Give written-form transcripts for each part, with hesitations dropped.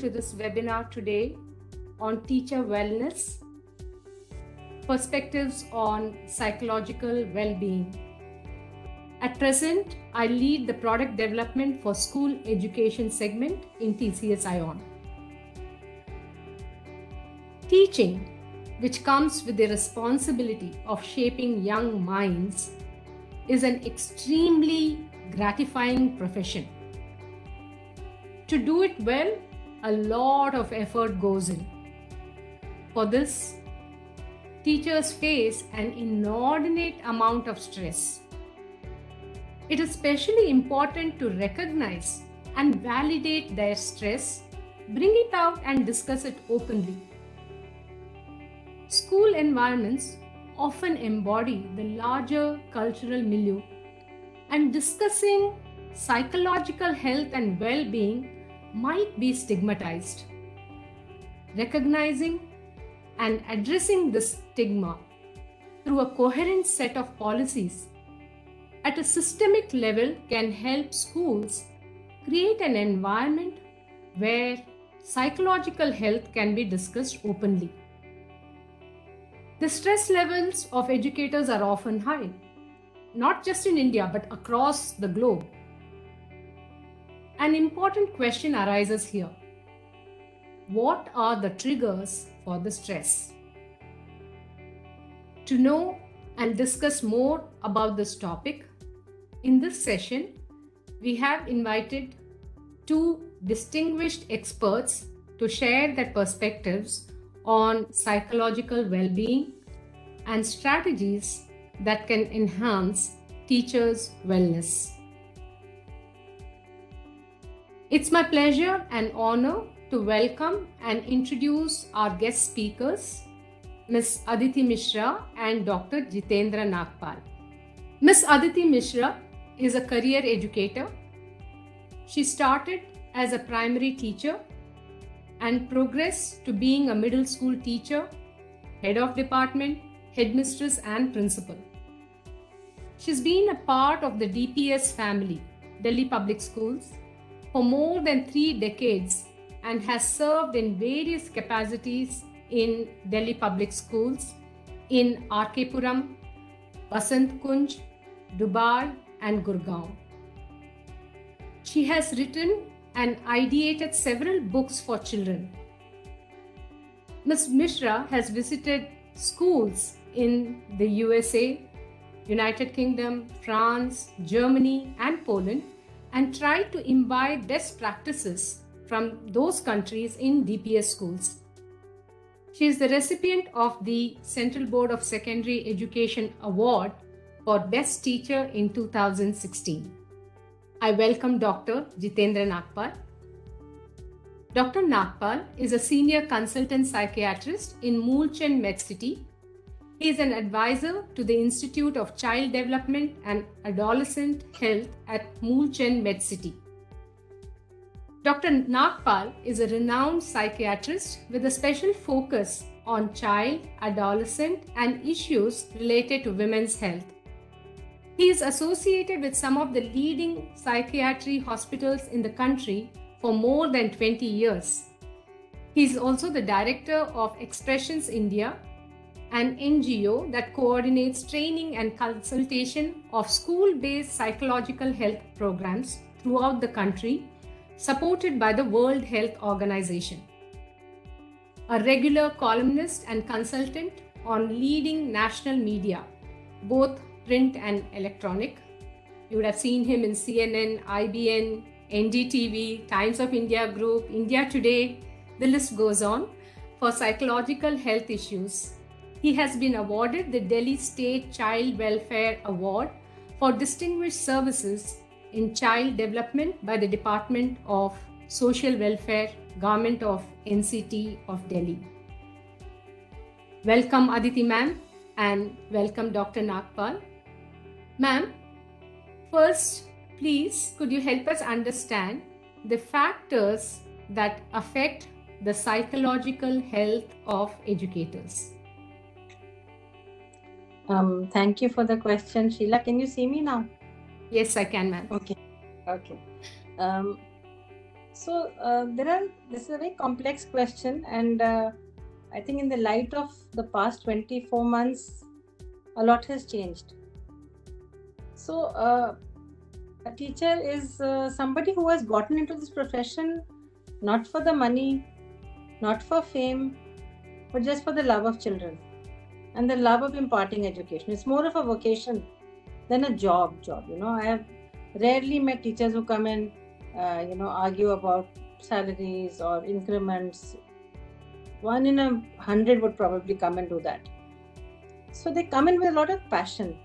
to this webinar today on teacher wellness, perspectives on psychological well-being. At present, I lead the product development for school education segment in TCS ION. Teaching, which comes with the responsibility of shaping young minds, is an extremely gratifying profession. To do it well, a lot of effort goes in. For this, teachers face an inordinate amount of stress. It is especially important to recognize and validate their stress, bring it out and discuss it openly. School environments often embody the larger cultural milieu, and discussing psychological health and well-being might be stigmatized. Recognizing and addressing this stigma through a coherent set of policies at a systemic level can help schools create an environment where psychological health can be discussed openly. The stress levels of educators are often high, not just in India but across the globe. An important question arises here. What are the triggers for the stress? To know and discuss more about this topic, in this session, we have invited two distinguished experts to share their perspectives on psychological well-being and strategies that can enhance teachers' wellness. It's my pleasure and honor to welcome and introduce our guest speakers, Ms. Aditi Mishra and Dr. Jitendra Nagpal. Ms. Aditi Mishra is a career educator. She started as a primary teacher and progressed to being a middle school teacher, head of department, headmistress and principal. She's been a part of the DPS family, Delhi Public Schools, for more than 3 decades and has served in various capacities in Delhi Public Schools in RK Puram, Basant Kunj, Dubai and Gurgaon. She has written and ideated several books for children. Ms. Mishra has visited schools in the USA, United Kingdom, France, Germany, and Poland and tried to imbibe best practices from those countries in DPS schools. She is the recipient of the Central Board of Secondary Education Award for Best Teacher in 2016. I welcome Dr. Jitendra Nagpal. Dr. Nagpal is a senior consultant psychiatrist in Moolchand MedCity. He is an advisor to the Institute of Child Development and Adolescent Health at Moolchand MedCity. Dr. Nagpal is a renowned psychiatrist with a special focus on child, adolescent, and issues related to women's health. He is associated with some of the leading psychiatry hospitals in the country for more than 20 years. He is also the director of Expressions India, an NGO that coordinates training and consultation of school-based psychological health programs throughout the country, supported by the World Health Organization. A regular columnist and consultant on leading national media, both print and electronic. You would have seen him in CNN, IBN, NDTV, Times of India Group, India Today, the list goes on, for psychological health issues. He has been awarded the Delhi State Child Welfare Award for distinguished services in child development by the Department of Social Welfare, Government of NCT of Delhi. Welcome Aditi ma'am and welcome Dr. Nagpal. Ma'am, first, please could you help us understand the factors that affect the psychological health of educators? Thank you for the question, Sheila. Can you see me now? Yes, I can, ma'am. Okay. So this is a very complex question, and I think in the light of the past 24 months, a lot has changed. So a teacher is somebody who has gotten into this profession not for the money, not for fame, but just for the love of children and the love of imparting education. It's more of a vocation than a job. I have rarely met teachers who come and argue about salaries or increments. 1 in 100 would probably come and do that. So they come in with a lot of passion.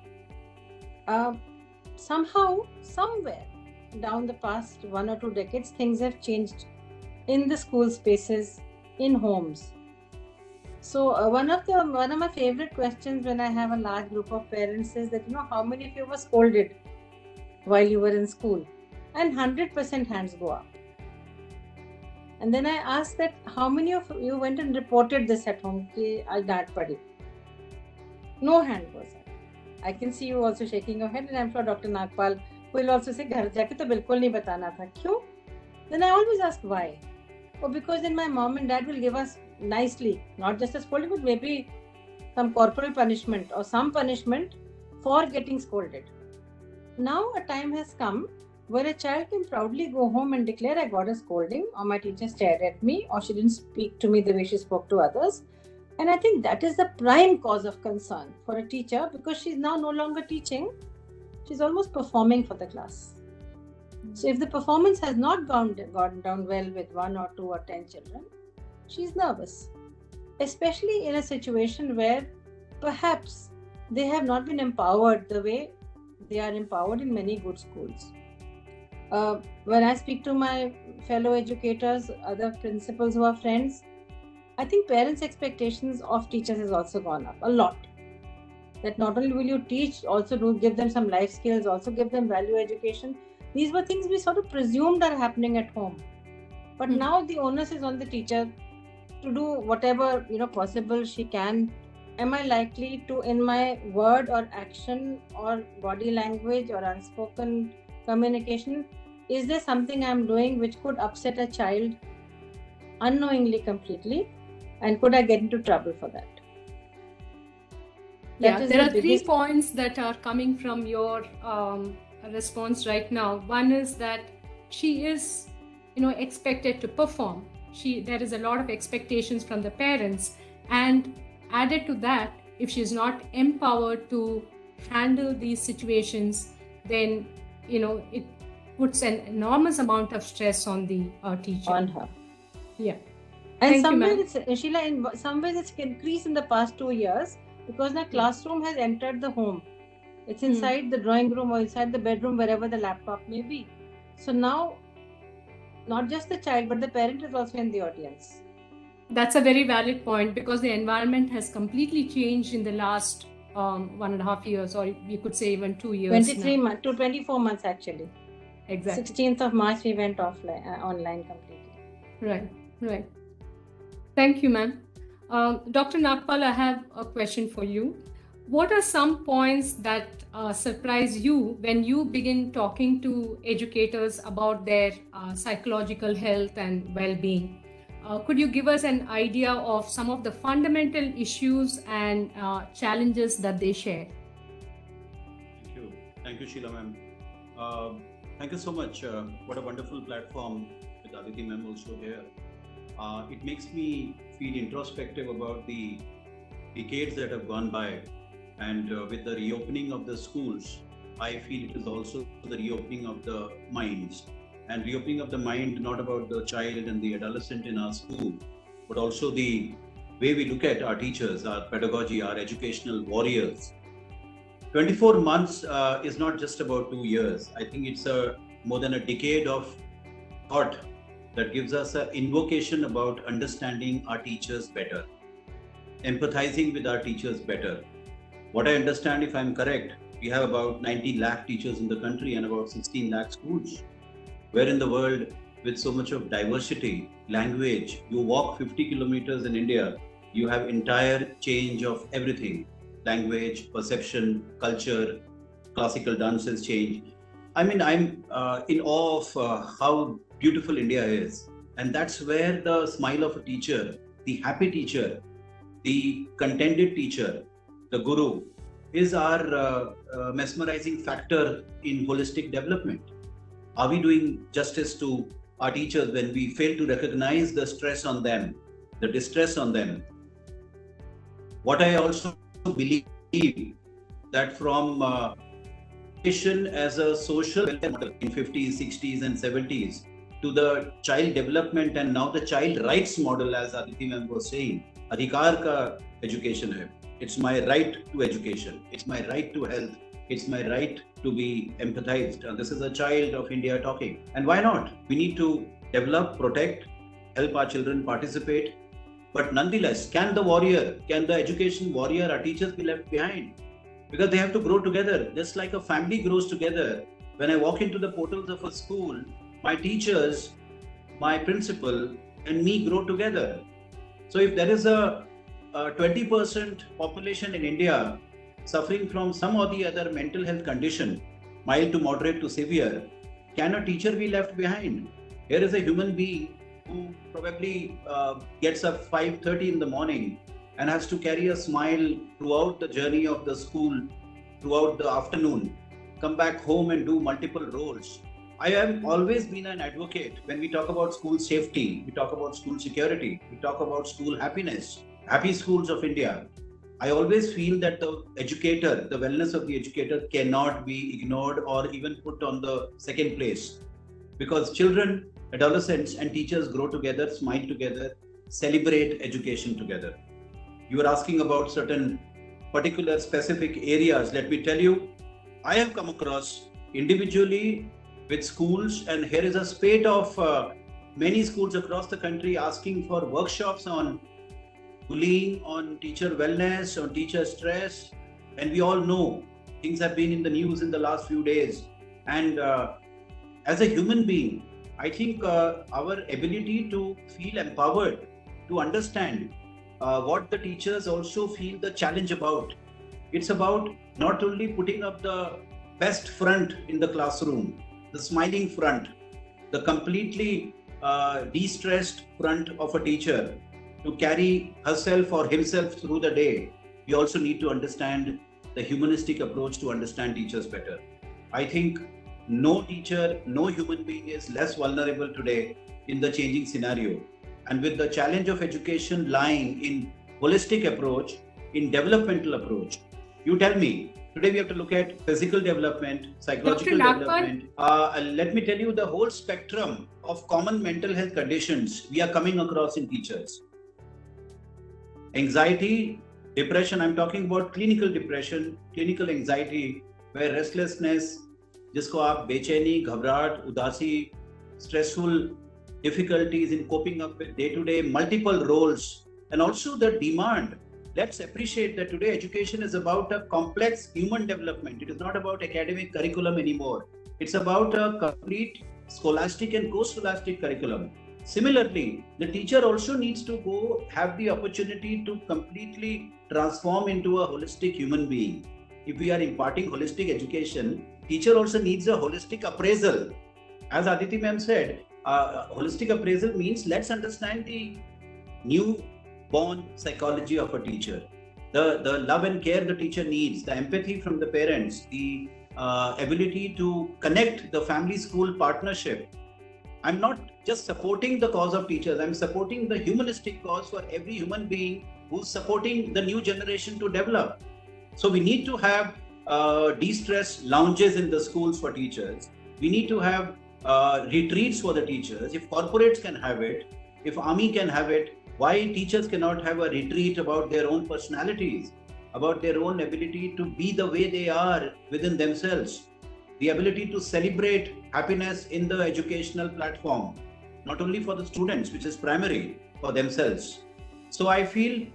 Somehow, somewhere down the past 1 or 2 decades, things have changed in the school spaces, in homes. So one of my favorite questions when I have a large group of parents is that, how many of you were scolded while you were in school? And 100% hands go up. And then I ask that how many of you went and reported this at home? Ki aaj daant padi. No hand goes up. I can see you also shaking your head, and I'm sure Dr. Nagpal will also say, घर जाके तो बिल्कुल नहीं बताना था. क्यों? Then I always ask why. Oh, because then my mom and dad will give us nicely, not just a scolding, but maybe some corporal punishment or some punishment for getting scolded. Now a time has come where a child can proudly go home and declare, I got a scolding, or my teacher stared at me, or she didn't speak to me the way she spoke to others. And I think that is the prime cause of concern for a teacher, because she's now no longer teaching, she's almost performing for the class. So if the performance has not gone down well with 1 or 2 or 10 children, she's nervous, especially in a situation where perhaps they have not been empowered the way they are empowered in many good schools. When I speak to my fellow educators, other principals who are friends, I think parents' expectations of teachers has also gone up a lot. That not only will you teach, also do give them some life skills, also give them value education. These were things we sort of presumed are happening at home. But now the onus is on the teacher to do whatever possible she can. Am I likely to, in my word or action or body language or unspoken communication, is there something I'm doing which could upset a child unknowingly completely, and could I get into trouble for that? There are 3 points that are coming from your response right now. One is that she is expected to perform. There is a lot of expectations from the parents, and added to that, if she's not empowered to handle these situations, then it puts an enormous amount of stress on the teacher. On her. Yeah. And Sheila, in some ways it's increased in the past 2 years, because the classroom has entered the home. It's inside the drawing room or inside the bedroom, wherever the laptop may be. So now, not just the child, but the parent is also in the audience. That's a very valid point, because the environment has completely changed in the last 1.5 years, or you could say even 2 years. 23 months to 24 months actually. Exactly. 16th of March we went offline, online completely. Right. Thank you, ma'am. Dr. Nagpal, I have a question for you. What are some points that surprise you when you begin talking to educators about their psychological health and well-being? Could you give us an idea of some of the fundamental issues and challenges that they share? Thank you, Sheila ma'am. Thank you so much. What a wonderful platform with Aditi ma'am also here. It makes me feel introspective about the decades that have gone by, and with the reopening of the schools, I feel it is also the reopening of the minds, and reopening of the mind not about the child and the adolescent in our school, but also the way we look at our teachers, our pedagogy, our educational warriors. 24 months is not just about 2 years. I think it's more than a decade of thought that gives us an invocation about understanding our teachers better, empathizing with our teachers better. What I understand, if I'm correct, we have about 90 lakh teachers in the country and about 16 lakh schools. Where in the world, with so much of diversity, language, you walk 50 kilometers in India, you have entire change of everything. Language, perception, culture, classical dances change. I mean, I'm in awe of how beautiful India is. And that's where the smile of a teacher, the happy teacher, the contented teacher, the guru, is our mesmerizing factor in holistic development. Are we doing justice to our teachers when we fail to recognize the stress on them, the distress on them? What I also believe that from education as a social welfare model in 50s, 60s and 70s to the child development and now the child rights model, as Aditi ma'am was saying, adhikar ka education hai. It's my right to education. It's my right to health. It's my right to be empathized. And this is a child of India talking. And why not? We need to develop, protect, help our children participate. But nonetheless, can the education warrior, our teachers be left behind? Because they have to grow together, just like a family grows together. When I walk into the portals of a school, my teachers, my principal, and me grow together. So if there is a 20% population in India suffering from some or the other mental health condition, mild to moderate to severe, can a teacher be left behind? Here is a human being who probably gets up 5:30 in the morning and has to carry a smile throughout the journey of the school, throughout the afternoon, come back home and do multiple roles. I have always been an advocate when we talk about school safety, we talk about school security, we talk about school happiness, happy schools of India. I always feel that the educator, the wellness of the educator cannot be ignored or even put on the second place. Because children, adolescents and teachers grow together, smile together, celebrate education together. You were asking about certain particular specific areas. Let me tell you, I have come across individually with schools, and here is a spate of many schools across the country asking for workshops on bullying, on teacher wellness, on teacher stress. And we all know things have been in the news in the last few days. And as a human being, I think our ability to feel empowered, to understand what the teachers also feel the challenge about. It's about not only putting up the best front in the classroom, the smiling front, the completely de-stressed front of a teacher to carry herself or himself through the day. We also need to understand the humanistic approach to understand teachers better. I think no teacher, no human being is less vulnerable today in the changing scenario. And with the challenge of education lying in holistic approach, in developmental approach, you tell me, today we have to look at physical development, psychological development. Let me tell you the whole spectrum of common mental health conditions we are coming across in teachers. Anxiety, depression, I'm talking about clinical depression, clinical anxiety, where restlessness, जिसको आप बेचैनी, घबराहट, उदासी, stressful difficulties in coping up with day-to-day multiple roles, and also the demand. Let's appreciate that today education is about a complex human development. It is not about academic curriculum anymore. It's about a complete scholastic and co-scholastic curriculum. Similarly, the teacher also needs to go have the opportunity to completely transform into a holistic human being. If we are imparting holistic education, teacher also needs a holistic appraisal. As Aditi ma'am said, holistic appraisal means let's understand the newborn psychology of a teacher, the love and care the teacher needs, the empathy from the parents, the ability to connect the family-school partnership. I'm not just supporting the cause of teachers, I'm supporting the humanistic cause for every human being who's supporting the new generation to develop. So we need to have de-stress lounges in the schools for teachers. We need to have retreats for the teachers. If corporates can have it, if army can have it, why teachers cannot have a retreat about their own personalities, about their own ability to be the way they are within themselves, the ability to celebrate happiness in the educational platform, not only for the students, which is primary, for themselves. So I feel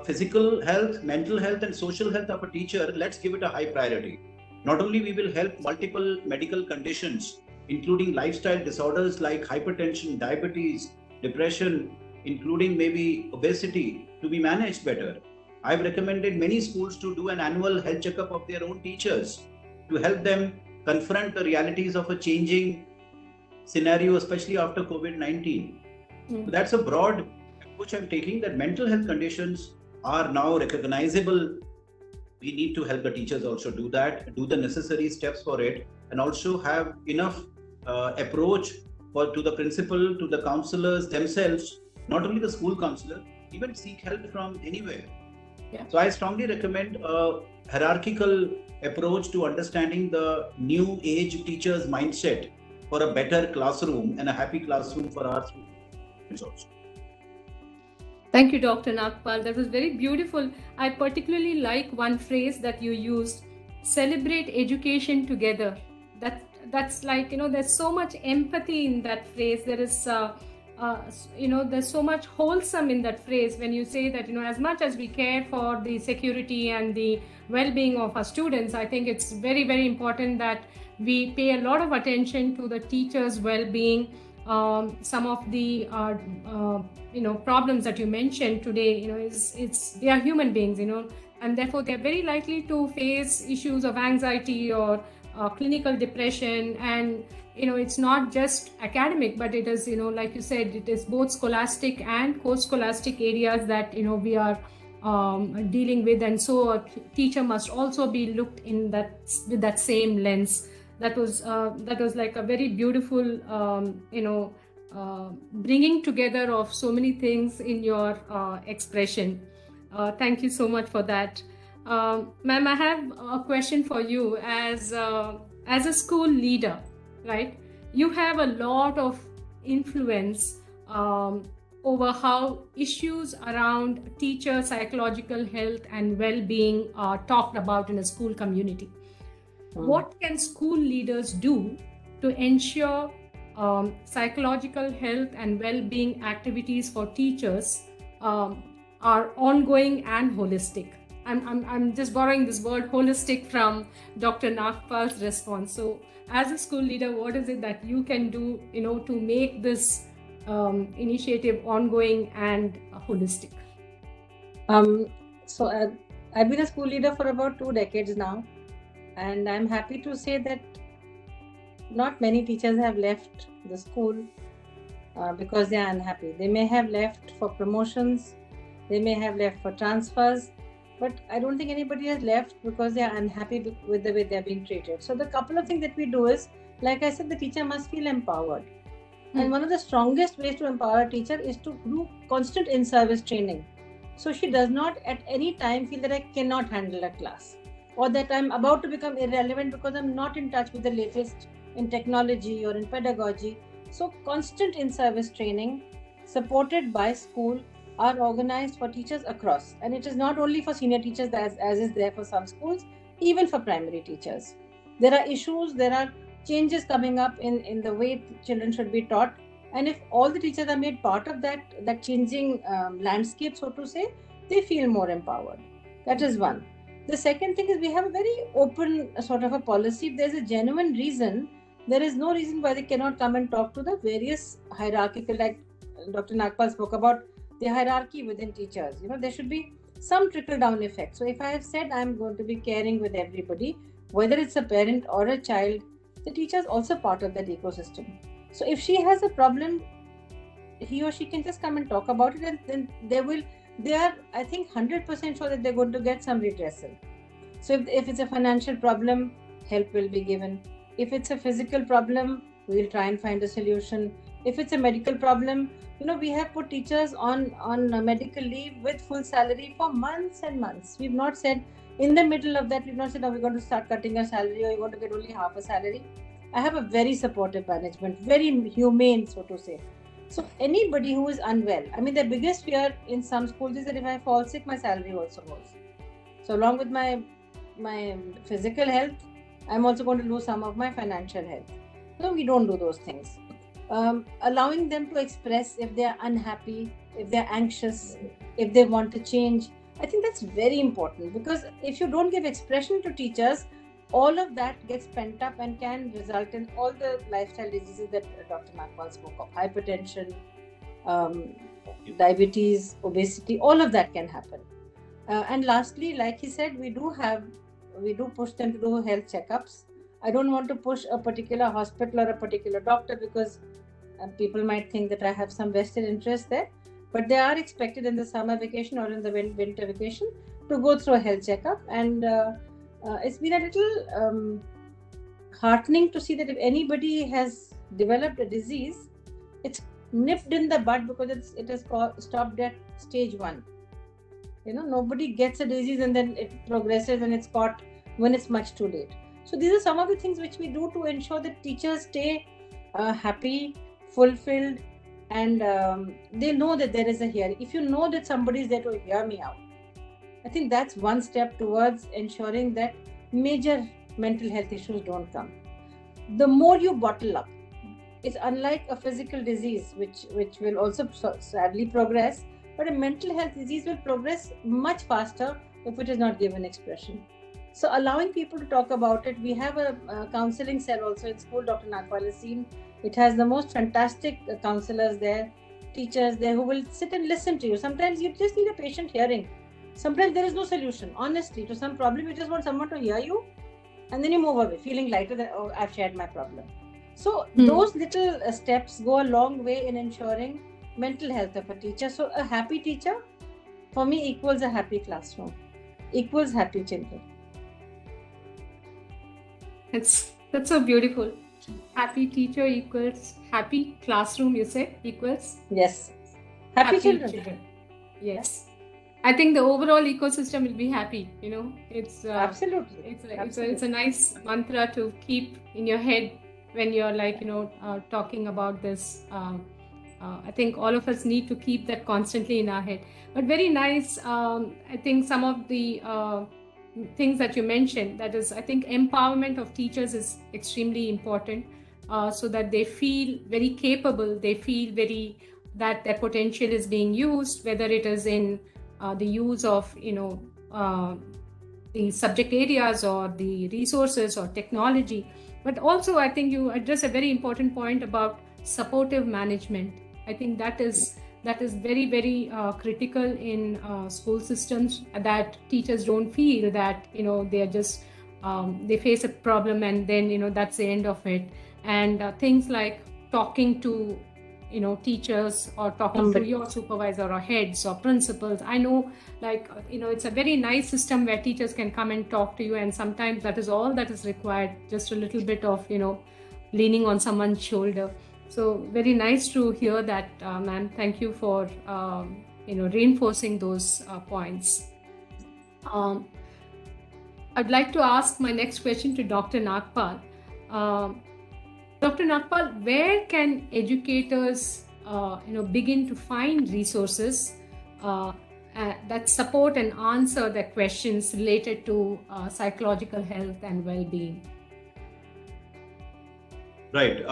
physical health, mental health and social health of a teacher, let's give it a high priority. Not only we will help multiple medical conditions, including lifestyle disorders like hypertension, diabetes, depression, including maybe obesity, to be managed better. I've recommended many schools to do an annual health checkup of their own teachers to help them confront the realities of a changing scenario, especially after COVID-19. So that's a broad approach I'm taking, that mental health conditions are now recognizable. We need to help the teachers also do that, do the necessary steps for it, and also have enough approach to the principal, to the counselors themselves, not only the school counselor, even seek help from anywhere. Yeah. So I strongly recommend a hierarchical approach to understanding the new age teacher's mindset for a better classroom and a happy classroom for our students also. Thank you, Dr. Nagpal. That was very beautiful. I particularly like one phrase that you used: celebrate education together. That's like, there's so much empathy in that phrase. There is, there's so much wholesome in that phrase when you say that, as much as we care for the security and the well-being of our students, I think it's very, very important that we pay a lot of attention to the teachers' well-being. Some of the problems that you mentioned today, they are human beings, and therefore they're very likely to face issues of anxiety or clinical depression. And it's not just academic, but it is, like you said, it is both scholastic and post-scholastic areas that we are dealing with, and so a teacher must also be looked in that with that same lens. That was like a very beautiful bringing together of so many things in your expression. Thank you so much for that. Ma'am, I have a question for you. As a school leader, right? You have a lot of influence over how issues around teacher psychological health and well-being are talked about in a school community. What can school leaders do to ensure psychological health and well-being activities for teachers are ongoing and holistic? I'm just borrowing this word holistic from Dr. Nagpal's response. So as a school leader, what is it that you can do, to make this initiative ongoing and holistic? So I've been a school leader for about 2 decades now. And I'm happy to say that not many teachers have left the school because they are unhappy. They may have left for promotions, they may have left for transfers, but I don't think anybody has left because they are unhappy with the way they are being treated. So the couple of things that we do is, like I said, the teacher must feel empowered. And one of the strongest ways to empower a teacher is to do constant in-service training. So she does not at any time feel that I cannot handle a class, or that I'm about to become irrelevant because I'm not in touch with the latest in technology or in pedagogy. So constant in-service training supported by school are organized for teachers across. And it is not only for senior teachers as is there for some schools, even for primary teachers. There are issues, there are changes coming up in the way children should be taught. And if all the teachers are made part of that changing landscape, so to say, they feel more empowered. That is one. The second thing is we have a very open sort of a policy. If there's a genuine reason, there is no reason why they cannot come and talk to the various hierarchical, like Dr. Nagpal spoke about the hierarchy within teachers. There should be some trickle-down effect. So if I have said I'm going to be caring with everybody, whether it's a parent or a child, the teacher is also part of that ecosystem. So if she has a problem, he or she can just come and talk about it, and then they are, I think, 100% sure that they're going to get some redressal. So if it's a financial problem, help will be given. If it's a physical problem, we'll try and find a solution. If it's a medical problem, we have put teachers on medical leave with full salary for months and months. We've not said, in the middle of that, we've not said, we're going to start cutting your salary or you're going to get only half a salary. I have a very supportive management, very humane, so to say. So anybody who is unwell, the biggest fear in some schools is that if I fall sick, my salary also goes. So along with my physical health, I'm also going to lose some of my financial health. No, we don't do those things. Allowing them to express if they are unhappy, if they're anxious, if they want to change. I think that's very important, because if you don't give expression to teachers, all of that gets pent up and can result in all the lifestyle diseases that Dr. Nagpal spoke of. Hypertension, diabetes, obesity, all of that can happen. And lastly, like he said, we do push them to do health checkups. I don't want to push a particular hospital or a particular doctor because people might think that I have some vested interest there. But they are expected in the summer vacation or in the winter vacation to go through a health checkup. And it's been a little heartening to see that if anybody has developed a disease, it's nipped in the bud because it has stopped at stage 1. Nobody gets a disease and then it progresses and it's caught when it's much too late. So these are some of the things which we do to ensure that teachers stay happy, fulfilled, and they know that there is a hearing. If you know that somebody is there to hear me out, I think that's one step towards ensuring that major mental health issues don't come. The more you bottle up, it's unlike a physical disease which will also sadly progress, but a mental health disease will progress much faster if it is not given expression. So allowing people to talk about it, we have a counseling cell also in school. Dr. Nagpal has seen it has the most fantastic counselors there, teachers there who will sit and listen to you. Sometimes you just need a patient hearing. Sometimes there is no solution, honestly, to some problem. You just want someone to hear you and then you move away feeling lighter that, oh, I've shared my problem. So those little steps go a long way in ensuring mental health of a teacher. So a happy teacher for me equals a happy classroom, equals happy children. That's so beautiful. Happy teacher equals happy classroom, you said, equals? Yes. Happy children. Yes. I think the overall ecosystem will be happy, It's absolutely. It's a nice mantra to keep in your head when you're talking about this. I think all of us need to keep that constantly in our head. But very nice. I think some of the things that you mentioned, that is, I think empowerment of teachers is extremely important, so that they feel very capable, they feel that their potential is being used, whether it is in the use of the subject areas or the resources or technology. But also I think you address a very important point about supportive management. I think that is very, very critical in school systems, that teachers don't feel that they are just they face a problem and then that's the end of it. And things like talking to teachers or talking to your supervisor or heads or principals. I know it's a very nice system where teachers can come and talk to you, and sometimes that is all that is required, just a little bit of leaning on someone's shoulder. So very nice to hear that, ma'am. Thank you for reinforcing those points. I'd like to ask my next question to Dr. Nagpal. Dr. Nagpal, where can educators begin to find resources that support and answer their questions related to psychological health and well-being? Right.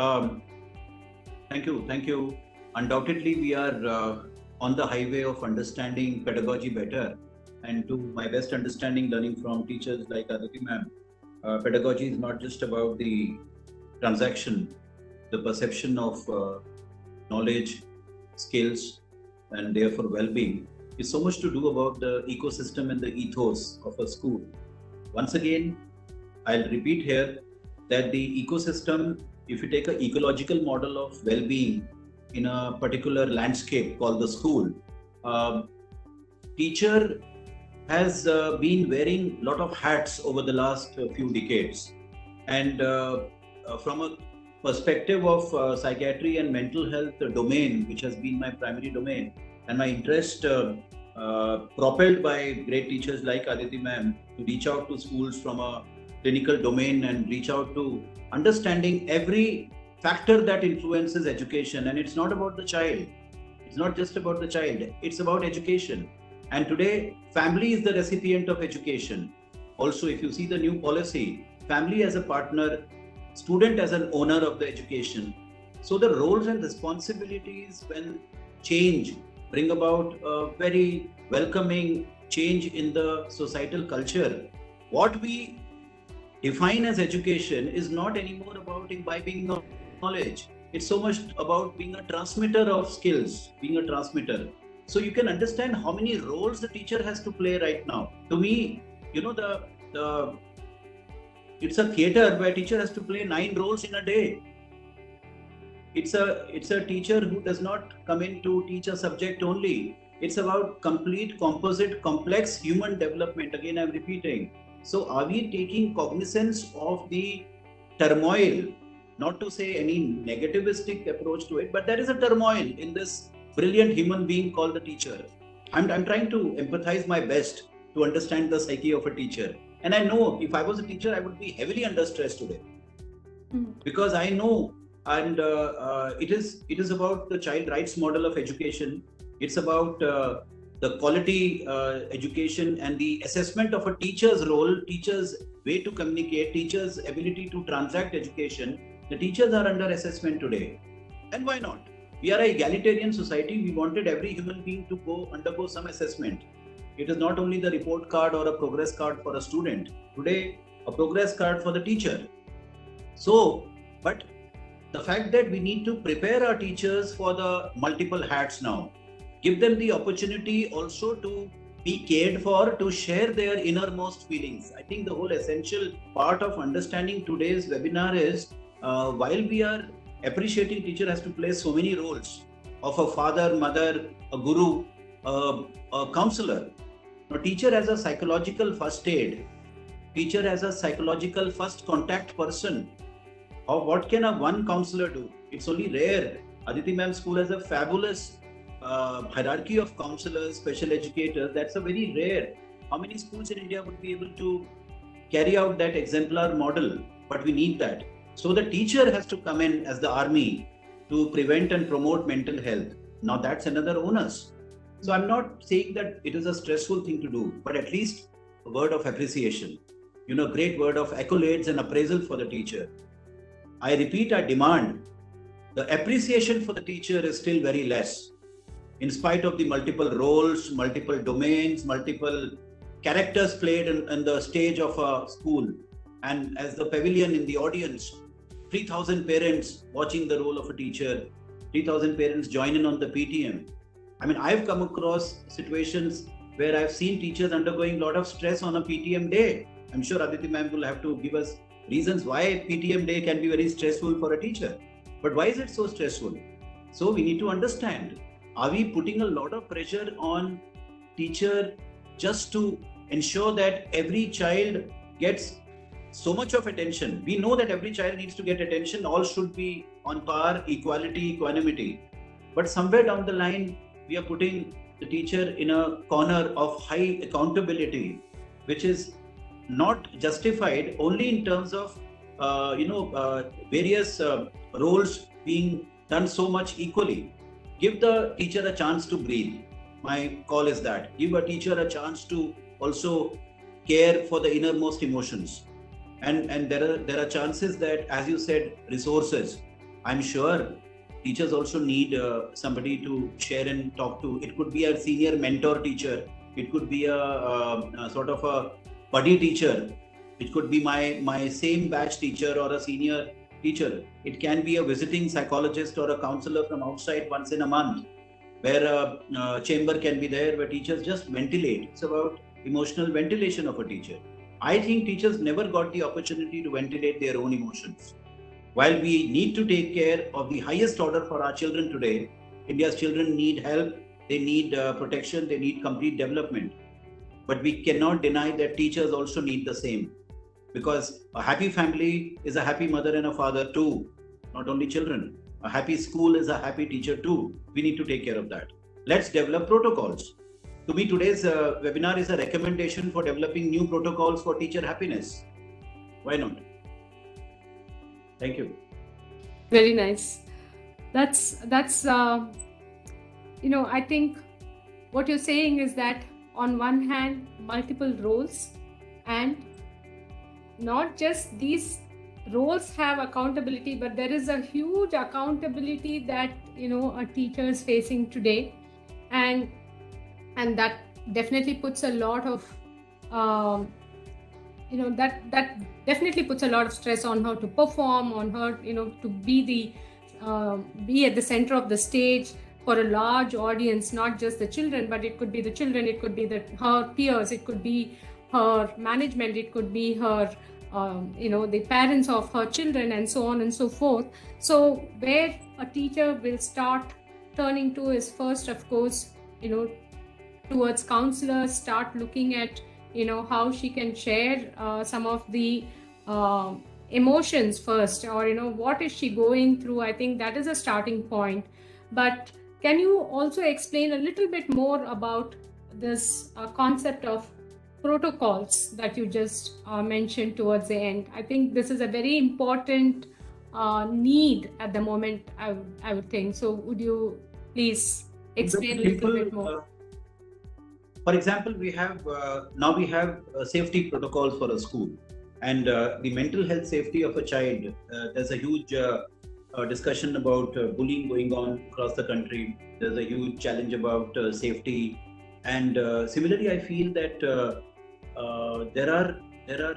Thank you. Undoubtedly, we are on the highway of understanding pedagogy better. And to my best understanding, learning from teachers like Aditi ma'am, pedagogy is not just about the transaction, the perception of knowledge, skills, and therefore well-being. It's so much to do about the ecosystem and the ethos of a school. Once again, I'll repeat here that the ecosystem, if you take an ecological model of well-being in a particular landscape called the school, teacher has been wearing a lot of hats over the last few decades. And from a perspective of psychiatry and mental health domain, which has been my primary domain, and my interest propelled by great teachers like Aditi ma'am to reach out to schools from a clinical domain and reach out to understanding every factor that influences education. And it's not about the child. It's not just about the child. It's about education. And today, family is the recipient of education. Also, if you see the new policy, family as a partner, student as an owner of the education. So the roles and responsibilities when change bring about a very welcoming change in the societal culture. What we define as education is not anymore about imbibing knowledge. It's so much about being a transmitter of skills, being a transmitter. So you can understand how many roles the teacher has to play right now. To me, the It's a theater where teacher has to play 9 roles in a day. It's a teacher who does not come in to teach a subject only. It's about complete, composite, complex human development. Again, I'm repeating. So are we taking cognizance of the turmoil? Not to say any negativistic approach to it, but there is a turmoil in this brilliant human being called the teacher. I'm trying to empathize my best to understand the psyche of a teacher. And I know if I was a teacher, I would be heavily under stress today. Because I know, and it is about the child rights model of education. It's about the quality education and the assessment of a teacher's role, teacher's way to communicate, teacher's ability to transact education. The teachers are under assessment today. And why not? We are an egalitarian society. We wanted every human being to undergo some assessment. It is not only the report card or a progress card for a student. Today, a progress card for the teacher. So, but the fact that we need to prepare our teachers for the multiple hats now, give them the opportunity also to be cared for, to share their innermost feelings. I think the whole essential part of understanding today's webinar is while we are appreciating teacher has to play so many roles of a father, mother, a guru, a counselor. Now, teacher as a psychological first aid, teacher as a psychological first contact person. Or what can a one counselor do? It's only rare. Aditi Ma'am School has a fabulous hierarchy of counselors, special educators. That's a very rare. How many schools in India would be able to carry out that exemplar model? But we need that. So the teacher has to come in as the army to prevent and promote mental health. Now that's another onus. So I'm not saying that it is a stressful thing to do, but at least a word of appreciation, great word of accolades and appraisal for the teacher. I repeat, I demand the appreciation for the teacher is still very less. In spite of the multiple roles, multiple domains, multiple characters played on the stage of a school. And as the pavilion in the audience, 3,000 parents watching the role of a teacher, 3,000 parents join in on the PTM. I mean, I've come across situations where I've seen teachers undergoing a lot of stress on a PTM day. I'm sure Aditi Ma'am will have to give us reasons why PTM day can be very stressful for a teacher. But why is it so stressful? So we need to understand, are we putting a lot of pressure on teacher just to ensure that every child gets so much of attention? We know that every child needs to get attention. All should be on par, equality, equanimity. But somewhere down the line, we are putting the teacher in a corner of high accountability, which is not justified only in terms of various roles being done so much equally. Give the teacher a chance to breathe. My call is that. Give a teacher a chance to also care for the innermost emotions. And there are chances that, as you said, resources. I'm sure teachers also need somebody to share and talk to. It could be a senior mentor teacher. It could be a sort of a buddy teacher. It could be my same batch teacher or a senior teacher. It can be a visiting psychologist or a counselor from outside once in a month, where a chamber can be there where teachers just ventilate. It's about emotional ventilation of a teacher. I think teachers never got the opportunity to ventilate their own emotions. While we need to take care of the highest order for our children today, India's children need help, they need protection, they need complete development. But we cannot deny that teachers also need the same. Because a happy family is a happy mother and a father too, not only children. A happy school is a happy teacher too. We need to take care of that. Let's develop protocols. To me, today's webinar is a recommendation for developing new protocols for teacher happiness. Why not? Thank you. Very nice. That's I think what you're saying is that on one hand, multiple roles, and not just these roles have accountability, but there is a huge accountability that a teacher is facing today, and that definitely puts a lot of that definitely puts a lot of stress on her to perform, on her to be at the center of the stage for a large audience, not just the children, but it could be the children, it could be her peers, it could be her management, it could be her the parents of her children and so on and so forth. So where a teacher will start turning to is first, of course, towards counselors, start looking at, how she can share some of the emotions first, or, what is she going through. I think that is a starting point. But can you also explain a little bit more about this concept of protocols that you just mentioned towards the end? I think this is a very important need at the moment, I would think. So would you please explain a little bit more? For example, we have now safety protocols for a school, and the mental health safety of a child. There's a huge discussion about bullying going on across the country. There's a huge challenge about safety, and similarly, I feel that there are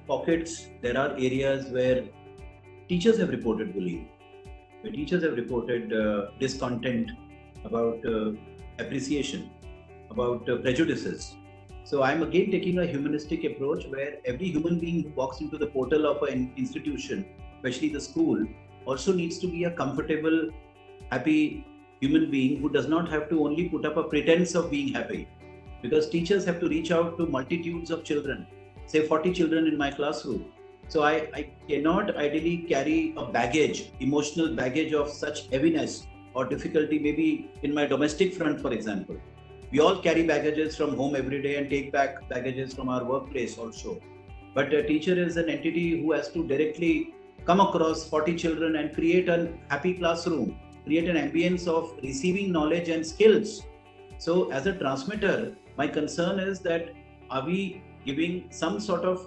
pockets, there are areas where teachers have reported bullying, where teachers have reported discontent about appreciation, about prejudices. So I'm again taking a humanistic approach where every human being who walks into the portal of an institution, especially the school, also needs to be a comfortable, happy human being who does not have to only put up a pretense of being happy. Because teachers have to reach out to multitudes of children, say 40 children in my classroom. So I cannot ideally carry a baggage, emotional baggage of such heaviness or difficulty, maybe in my domestic front, for example. We all carry baggages from home every day and take back baggages from our workplace also. But a teacher is an entity who has to directly come across 40 children and create a happy classroom, create an ambience of receiving knowledge and skills. So as a transmitter, my concern is that are we giving some sort of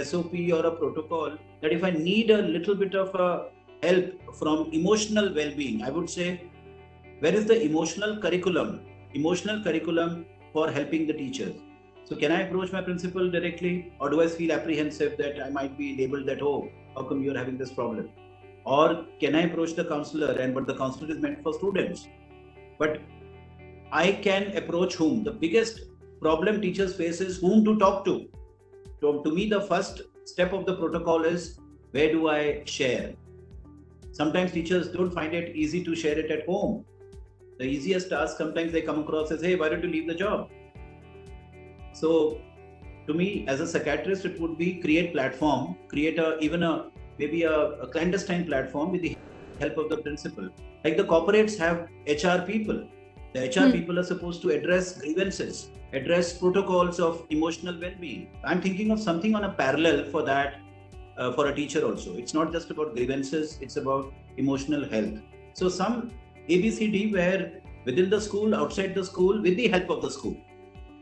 SOP or a protocol that if I need a little bit of help from emotional well-being, I would say, where is the emotional curriculum for helping the teachers? So can I approach my principal directly, or do I feel apprehensive that I might be labeled that, oh, how come you're having this problem? Or can I approach the counselor, but the counselor is meant for students? But I can approach whom? The biggest problem teachers face is whom to talk to. So to me, the first step of the protocol is, where do I share? Sometimes teachers don't find it easy to share it at home. The easiest task sometimes they come across as, hey, why don't you leave the job? So to me, as a psychiatrist, it would be create platform, create maybe a clandestine platform with the help of the principal. Like the corporates have HR people. The HR people are supposed to address grievances, address protocols of emotional well-being. I'm thinking of something on a parallel for that, for a teacher also. It's not just about grievances, it's about emotional health. So some ABCD where within the school, outside the school, with the help of the school,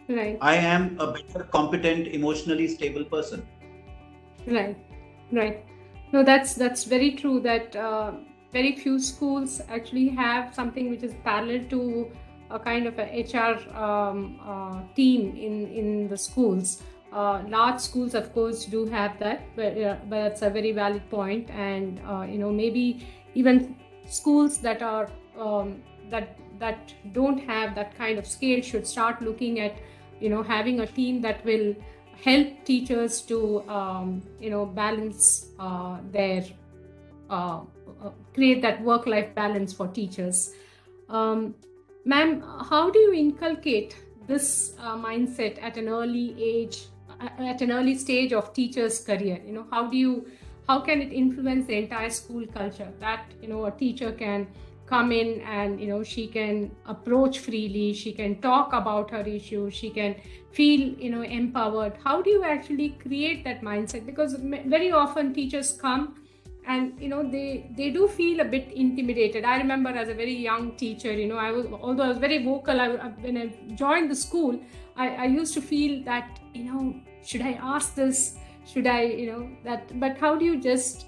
right, I am a better, competent, emotionally stable person. Right. No, that's very true, that very few schools actually have something which is parallel to a kind of a HR team in the schools. Large schools, of course, do have that, but that's a very valid point. And maybe even schools that are that don't have that kind of scale should start looking at having a team that will help teachers to balance their create that work-life balance for teachers. Ma'am, how do you inculcate this mindset at an early age, at an early stage of teacher's career? How can it influence the entire school culture, that a teacher can come in and she can approach freely, she can talk about her issues, she can feel empowered? How do you actually create that mindset? Because very often teachers come and they do feel a bit intimidated. I remember as a very young teacher, although I was very vocal, when I joined the school, I used to feel that should I ask this, should I that, but how do you just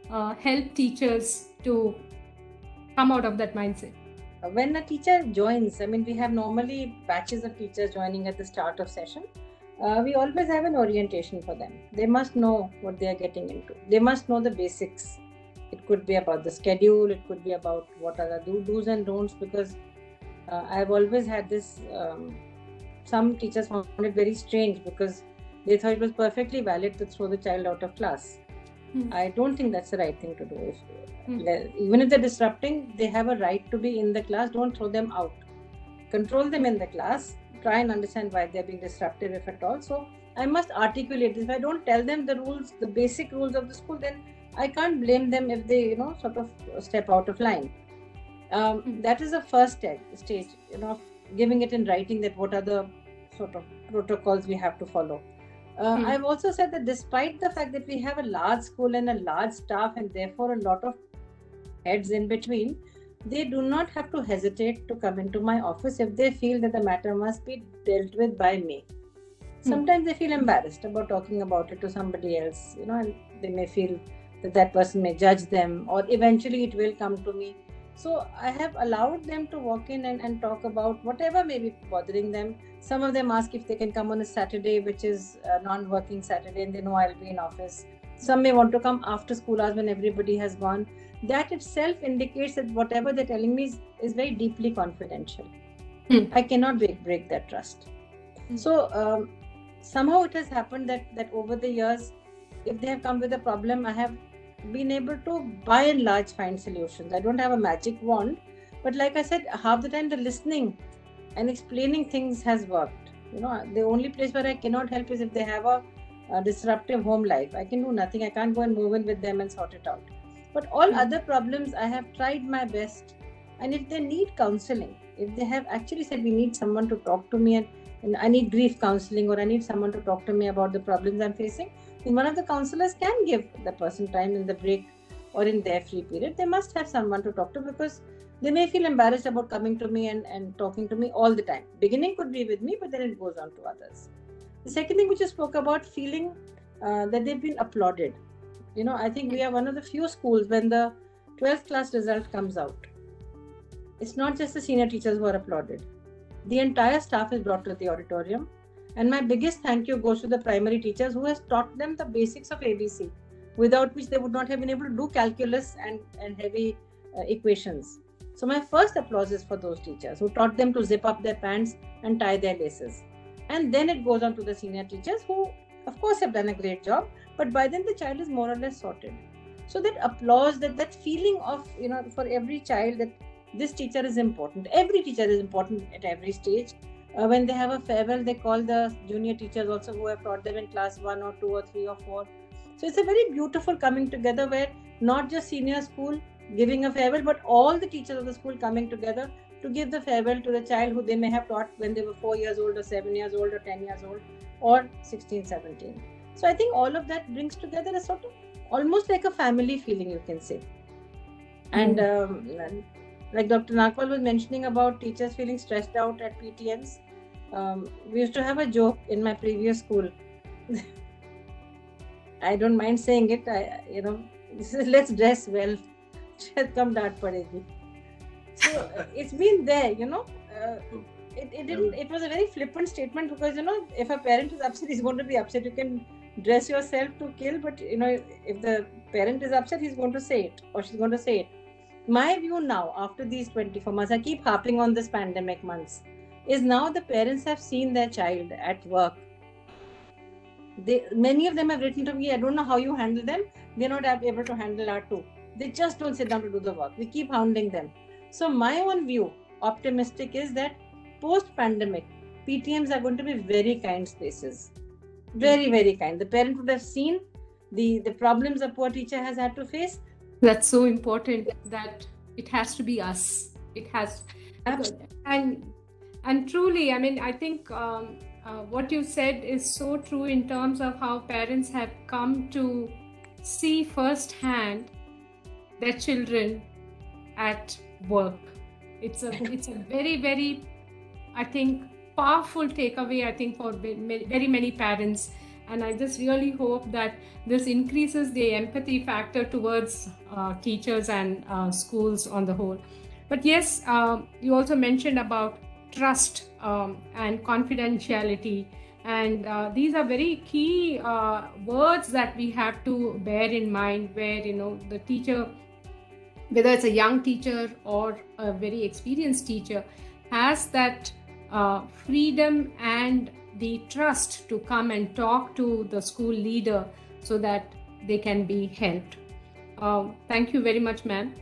help teachers to come out of that mindset? When a teacher joins, we have normally batches of teachers joining at the start of session. We always have an orientation for them. They must know what they are getting into. They must know the basics. It could be about the schedule. It could be about what are the do's and don'ts, because I've always had this, some teachers found it very strange because They thought it was perfectly valid to throw the child out of class. I don't think that's the right thing to do. Even if they're disrupting, they have a right to be in the class. Don't throw them out. Control them in the class. Try and understand why they're being disruptive, if at all. So I must articulate this. If I don't tell them the rules, the basic rules of the school, then I can't blame them if they, sort of step out of line. That is the first stage, giving it in writing that what are the sort of protocols we have to follow. I've also said that despite the fact that we have a large school and a large staff and therefore a lot of heads in between, they do not have to hesitate to come into my office if they feel that the matter must be dealt with by me. Sometimes they feel embarrassed about talking about it to somebody else, and they may feel that person may judge them, or eventually it will come to me. So I have allowed them to walk in and talk about whatever may be bothering them. Some of them ask if they can come on a Saturday, which is a non-working Saturday, and they know I'll be in office. Some may want to come after school hours when everybody has gone. That itself indicates that whatever they're telling me is very deeply confidential. I cannot break that trust. So somehow it has happened that over the years, if they have come with a problem, I have been able to by and large find solutions. I don't have a magic wand, but like I said, half the time the listening and explaining things has worked. The only place where I cannot help is if they have a disruptive home life. I can do nothing. I can't go and move in with them and sort it out. But all other problems, I have tried my best. And if they need counseling, if they have actually said we need someone to talk to me and I need grief counseling, or I need someone to talk to me about the problems I'm facing, then one of the counselors can give the person time in the break or in their free period. They must have someone to talk to, because they may feel embarrassed about coming to me and talking to me all the time. Beginning could be with me, but then it goes on to others. The second thing which you spoke about, feeling that they've been applauded. I think we are one of the few schools when the 12th class result comes out, it's not just the senior teachers who are applauded. The entire staff is brought to the auditorium. And my biggest thank you goes to the primary teachers who has taught them the basics of ABC, without which they would not have been able to do calculus and heavy equations. So my first applause is for those teachers who taught them to zip up their pants and tie their laces. And then it goes on to the senior teachers who, of course, have done a great job, but by then the child is more or less sorted. So that applause, that feeling of, for every child that this teacher is important. Every teacher is important at every stage. When they have a farewell, they call the junior teachers also who have taught them in class 1 or 2 or 3 or 4. So it's a very beautiful coming together where not just senior school giving a farewell, but all the teachers of the school coming together to give the farewell to the child who they may have taught when they were 4 years old or 7 years old or 10 years old or 16, 17. So I think all of that brings together a sort of almost like a family feeling, you can say. And like Dr. Nagpal was mentioning about teachers feeling stressed out at PTMs, we used to have a joke in my previous school. I don't mind saying it. This is let's dress well. Come daat padegi. So it's been there. It was a very flippant statement because if a parent is upset, he's going to be upset. You can dress yourself to kill, but if the parent is upset, he's going to say it or she's going to say it. My view now, after these 24 months, I keep harping on this pandemic months, is now the parents have seen their child at work. Many of them have written to me, I don't know how you handle them. They're not able to handle our too. They just don't sit down to do the work. We keep hounding them. So my own view, optimistic, is that post-pandemic, PTMs are going to be very kind spaces. Very, very kind. The parent would have seen the problems a poor teacher has had to face. That's so important that it has to be us. It has, and truly, I think what you said is so true in terms of how parents have come to see firsthand their children at work. It's a very, very, I think, powerful takeaway. I think for very many parents. And I just really hope that this increases the empathy factor towards teachers and schools on the whole. But yes, you also mentioned about trust and confidentiality. And these are very key words that we have to bear in mind where, the teacher, whether it's a young teacher or a very experienced teacher, has that freedom and the trust to come and talk to the school leader so that they can be helped. Thank you very much, ma'am.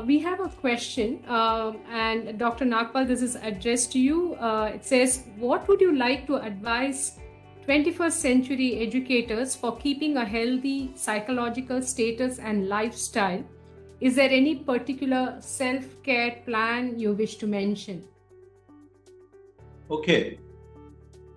We have a question, and Dr. Nagpal, this is addressed to you. It says, what would you like to advise 21st century educators for keeping a healthy psychological status and lifestyle? Is there any particular self-care plan you wish to mention? Okay.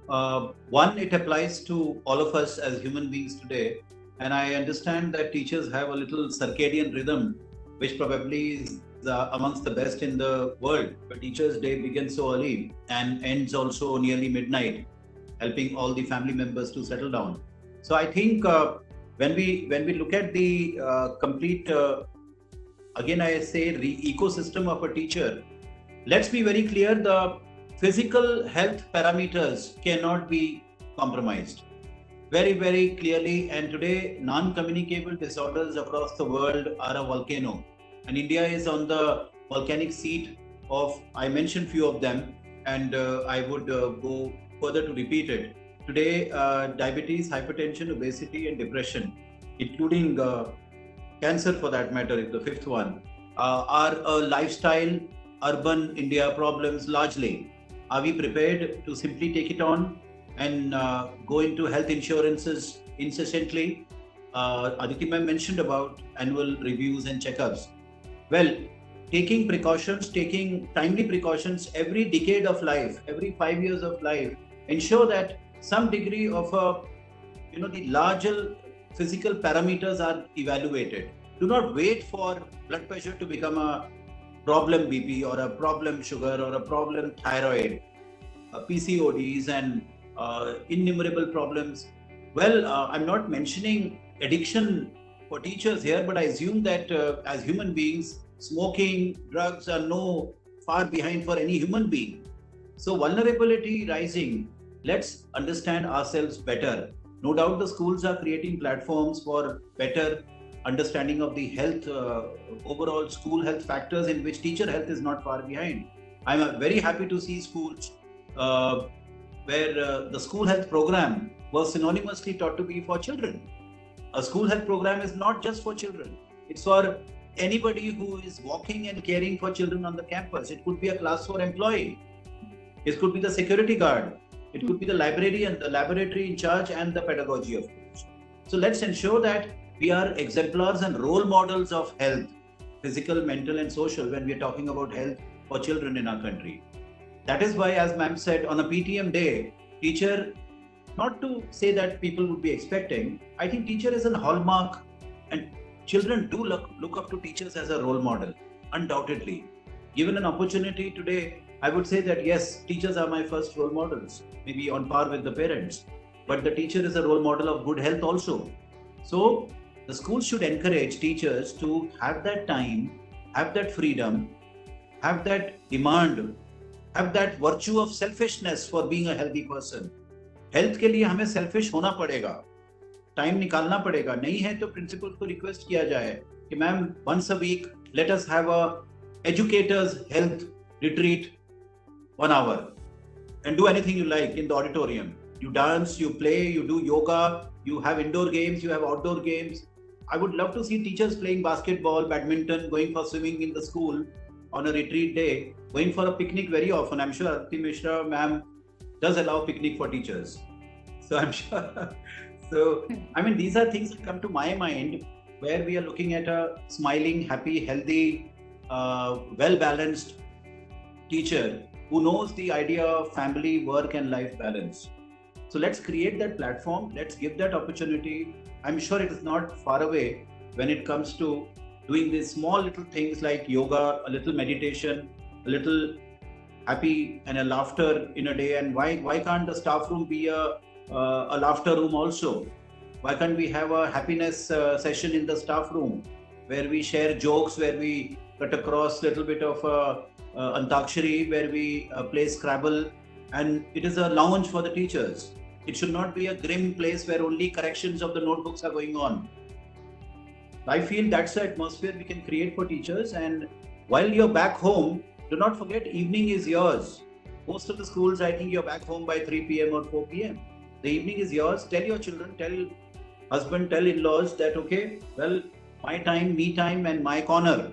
One, it applies to all of us as human beings today. And I understand that teachers have a little circadian rhythm, which probably is amongst the best in the world. But Teachers' Day begins so early and ends also nearly midnight, helping all the family members to settle down. So I think when we look at the complete, again I say, ecosystem of a teacher, let's be very clear: the physical health parameters cannot be compromised. Very, very clearly. And today, non-communicable disorders across the world are a volcano. And India is on the volcanic seat of, I mentioned few of them, and I would go further to repeat it. Today, diabetes, hypertension, obesity, and depression, including cancer for that matter, is the fifth one, are lifestyle, urban India problems largely. Are we prepared to simply take it on and go into health insurances incessantly? Aditi ma'am mentioned about annual reviews and checkups. Well, taking precautions, taking timely precautions every decade of life, every 5 years of life, ensure that some degree of the larger physical parameters are evaluated. Do not wait for blood pressure to become a problem BP or a problem sugar or a problem thyroid, PCODs and innumerable problems. Well, I'm not mentioning addiction for teachers here, but I assume that as human beings, smoking, drugs are no far behind for any human being. So vulnerability rising, let's understand ourselves better. No doubt the schools are creating platforms for better understanding of the health, overall school health factors, in which teacher health is not far behind. I'm very happy to see schools where the school health program was synonymously taught to be for children. A school health program is not just for children. It's for anybody who is walking and caring for children on the campus. It could be a class 4 employee. It could be the security guard. It could be the librarian, the laboratory in charge, and the pedagogy, of course. So let's ensure that we are exemplars and role models of health, physical, mental, and social, when we are talking about health for children in our country. That is why, as ma'am said, on a PTM day, teacher, not to say that people would be expecting, I think teacher is a hallmark, and children do look up to teachers as a role model, undoubtedly. Given an opportunity today, I would say that yes, teachers are my first role models, maybe on par with the parents, but the teacher is a role model of good health also. So the schools should encourage teachers to have that time, have that freedom, have that demand, have that virtue of selfishness for being a healthy person. Health के लिए हमें selfish होना पड़ेगा, time निकालना पड़ेगा. नहीं है तो प्रिंसिपल को रिक्वेस्ट किया जाए कि ma'am once a week let us have a educators health retreat 1 hour and do anything you like in the auditorium. You dance, you play, you do yoga, you have indoor games, you have outdoor games. I would love to see teachers playing basketball, badminton, going for swimming in the school on a retreat day, going for a picnic very often. I'm sure Aditi Mishra ma'am does allow picnic for teachers. So I'm sure. So, I mean, these are things that come to my mind where we are looking at a smiling, happy, healthy, well-balanced teacher who knows the idea of family, work and life balance. So let's create that platform. Let's give that opportunity. I'm sure it is not far away when it comes to doing these small little things like yoga, a little meditation, a little happy and a laughter in a day. And why can't the staff room be a laughter room also? Why can't we have a happiness session in the staff room where we share jokes, where we cut across a little bit of Antakshari, where we play Scrabble, and it is a lounge for the teachers. It should not be a grim place where only corrections of the notebooks are going on. I feel that's the atmosphere we can create for teachers. And while you're back home, do not forget evening is yours. Most of the schools, I think you're back home by 3 p.m. or 4 p.m. The evening is yours. Tell your children, tell husband, tell in-laws that, okay, well, my time, me time, and my corner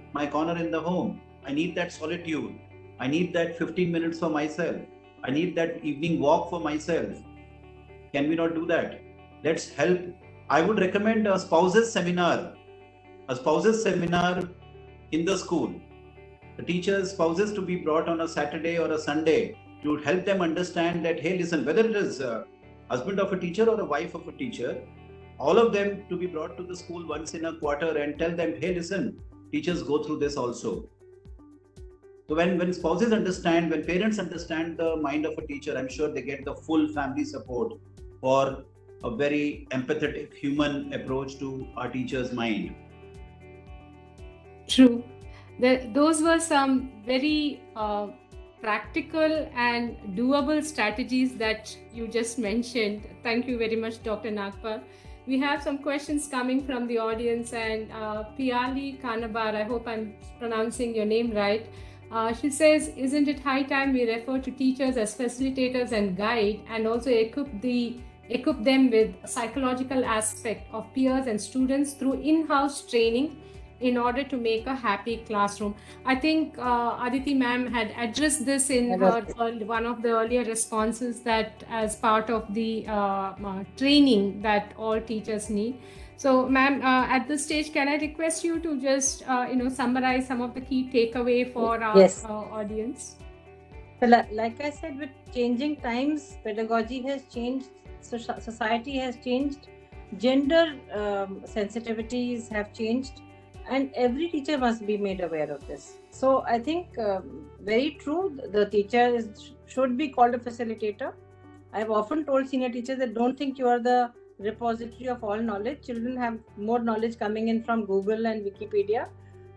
in the home. I need that solitude. I need that 15 minutes for myself. I need that evening walk for myself. Can we not do that? Let's help. I would recommend a spouses seminar in the school. The teachers, spouses to be brought on a Saturday or a Sunday to help them understand that, hey, listen, whether it is a husband of a teacher or a wife of a teacher, all of them to be brought to the school once in a quarter and tell them, hey, listen, teachers go through this also. So when spouses understand, when parents understand the mind of a teacher, I'm sure they get the full family support for a very empathetic human approach to our teacher's mind. True. Those were some very practical and doable strategies that you just mentioned. Thank you very much, Dr. Nagpal. We have some questions coming from the audience, and Piali Kanabar, I hope I'm pronouncing your name right. She says, isn't it high time we refer to teachers as facilitators and guide, and also equip them with psychological aspect of peers and students through in-house training in order to make a happy classroom? I think Aditi ma'am had addressed this in one of the earlier responses, that as part of the training that all teachers need. So ma'am, at this stage, can I request you to just summarize some of the key takeaway for our audience? So like I said, with changing times, pedagogy has changed, society has changed, gender sensitivities have changed, and every teacher must be made aware of this. So I think very true, the teacher should be called a facilitator. I've often told senior teachers that don't think you are the repository of all knowledge. Children have more knowledge coming in from Google and Wikipedia.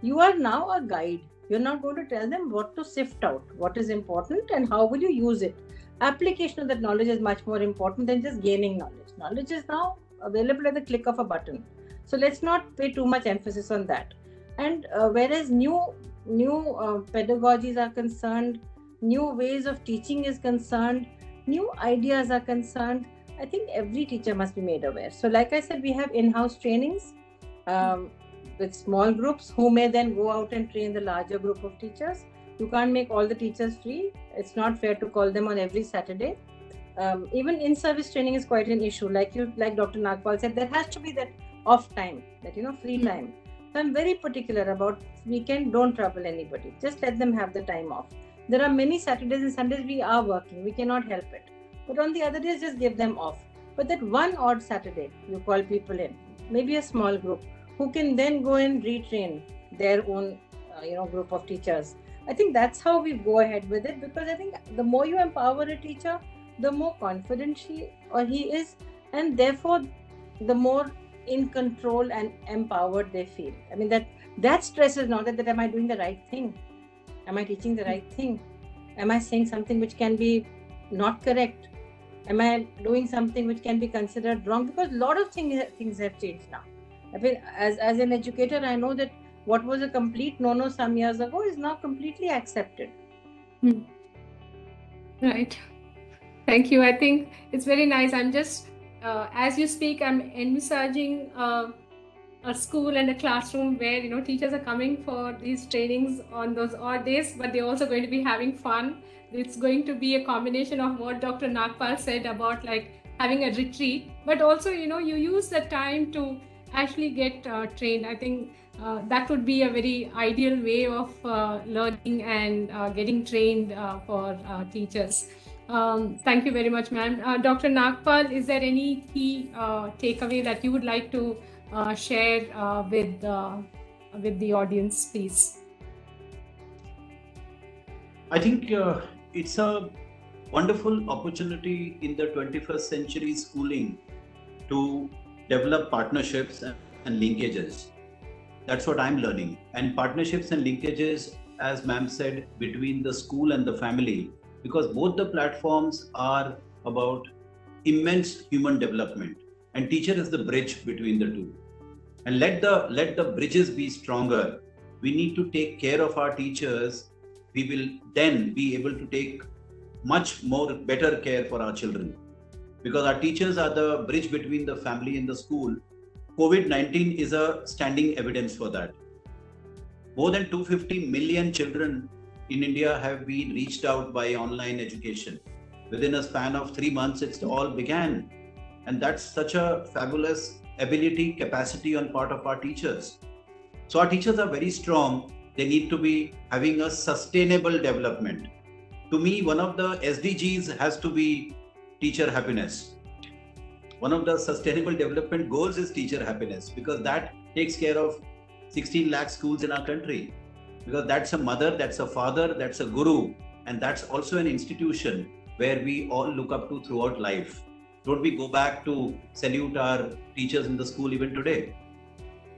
You are now a guide. You're not going to tell them what to sift out, what is important and how will you use it. Application of that knowledge is much more important than just gaining knowledge. Knowledge is now available at the click of a button. So let's not pay too much emphasis on that. And whereas new pedagogies are concerned, new ways of teaching is concerned, new ideas are concerned, I think every teacher must be made aware. So like I said, we have in-house trainings with small groups who may then go out and train the larger group of teachers. You can't make all the teachers free. It's not fair to call them on every Saturday. Even in-service training is quite an issue. Like Dr. Nagpal said, there has to be that off time, that free time. So I'm very particular about weekend. Don't trouble anybody. Just let them have the time off. There are many Saturdays and Sundays we are working. We cannot help it. But on the other days, just give them off. But that one odd Saturday, you call people in, maybe a small group, who can then go and retrain their own, group of teachers. I think that's how we go ahead with it, because I think the more you empower a teacher, the more confident she or he is, and therefore the more in control and empowered they feel. I mean, that stress is not that am I doing the right thing? Am I teaching the right thing? Am I saying something which can be not correct? Am I doing something which can be considered wrong? Because a lot of things have changed now. I mean, as an educator, I know that what was a complete no-no some years ago is now completely accepted. Right. Thank you. I think it's very nice. I'm just, as you speak, I'm envisaging a school and a classroom where, teachers are coming for these trainings on those odd days, but they're also going to be having fun. It's going to be a combination of what Dr. Nagpal said about like having a retreat, but also, you use the time to actually get trained. I think that would be a very ideal way of learning and getting trained for teachers. Thank you very much, ma'am. Dr. Nagpal, is there any key takeaway that you would like to share with the audience, please? I think it's a wonderful opportunity in the 21st century schooling to develop partnerships and linkages. That's what I'm learning. And partnerships and linkages, as ma'am said, between the school and the family, because both the platforms are about immense human development, and teacher is the bridge between the two. And let the bridges be stronger. We need to take care of our teachers. We will then be able to take much more better care for our children, because our teachers are the bridge between the family and the school. COVID-19 is a standing evidence for that. More than 250 million children in India have been reached out by online education. Within a span of 3 months, it all began. And that's such a fabulous ability, capacity on part of our teachers. So our teachers are very strong. They need to be having a sustainable development. To me, one of the SDGs has to be teacher happiness. One of the sustainable development goals is teacher happiness, because that takes care of 16 lakh schools in our country. Because that's a mother, that's a father, that's a guru, and that's also an institution where we all look up to throughout life. Don't we go back to salute our teachers in the school even today?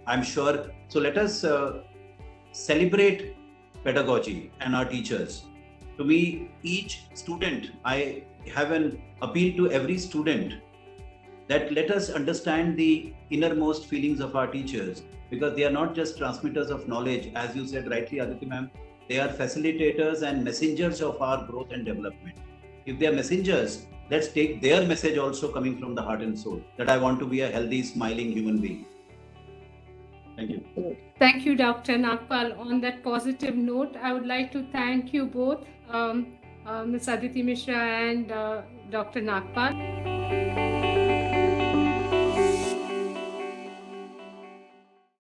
I'm sure. So let us celebrate pedagogy and our teachers. To me, each student, I have an appeal to every student that let us understand the innermost feelings of our teachers, because they are not just transmitters of knowledge, as you said rightly, Aditi ma'am. They are facilitators and messengers of our growth and development. If they are messengers, let's take their message also coming from the heart and soul, that I want to be a healthy, smiling human being. Thank you. Thank you, Dr. Nagpal. On that positive note, I would like to thank you both, Ms. Aditi Mishra and Dr. Nagpal.